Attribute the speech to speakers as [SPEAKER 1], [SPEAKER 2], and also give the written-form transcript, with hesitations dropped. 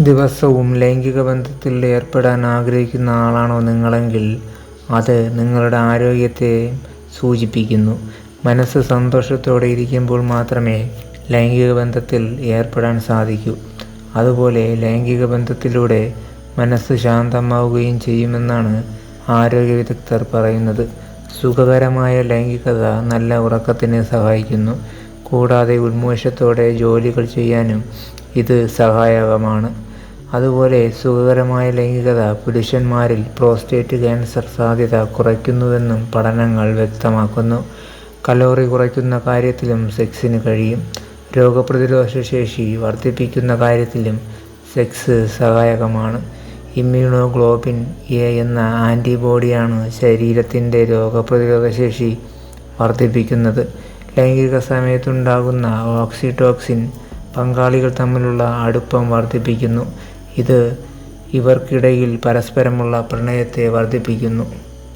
[SPEAKER 1] ദിവസവും ലൈംഗിക ബന്ധത്തിൽ ഏർപ്പെടാൻ ആഗ്രഹിക്കുന്ന ആളാണോ നിങ്ങളെങ്കിൽ അത് നിങ്ങളുടെ ആരോഗ്യത്തെ സൂചിപ്പിക്കുന്നു. മനസ്സ് സന്തോഷത്തോടെ ഇരിക്കുമ്പോൾ മാത്രമേ ലൈംഗിക ബന്ധത്തിൽ ഏർപ്പെടാൻ സാധിക്കൂ. അതുപോലെ ലൈംഗിക ബന്ധത്തിലൂടെ മനസ്സ് ശാന്തമാവുകയും ചെയ്യുമെന്നാണ് ആരോഗ്യ വിദഗ്ധർ പറയുന്നത്. സുഖകരമായ ലൈംഗികത നല്ല ഉറക്കത്തിന് സഹായിക്കുന്നു. കൂടാതെ ഉന്മേഷത്തോടെ ജോലികൾ ചെയ്യാനും ഇത് സഹായകമാണ്. അതുപോലെ സുഖകരമായ ലൈംഗികത പുരുഷന്മാരിൽ പ്രോസ്റ്റേറ്റ് ക്യാൻസർ സാധ്യത കുറയ്ക്കുന്നുവെന്നും പഠനങ്ങൾ വ്യക്തമാക്കുന്നു. കലോറി കുറയ്ക്കുന്ന കാര്യത്തിലും സെക്സിന് കഴിയും. രോഗപ്രതിരോധ ശേഷി വർദ്ധിപ്പിക്കുന്ന കാര്യത്തിലും സെക്സ് സഹായകമാണ്. ഇമ്മ്യൂണോഗ്ലോബിൻ എ എന്ന ആൻറ്റിബോഡിയാണ് ശരീരത്തിൻ്റെ രോഗപ്രതിരോധ ശേഷി വർദ്ധിപ്പിക്കുന്നത്. ലൈംഗിക സമയത്തുണ്ടാകുന്ന ഓക്സിറ്റോസിൻ പങ്കാളികൾ തമ്മിലുള്ള അടുപ്പം വർദ്ധിപ്പിക്കുന്നു. ഇത് ഇവർക്കിടയിൽ പരസ്പരമുള്ള പ്രണയത്തെ വർദ്ധിപ്പിക്കുന്നു.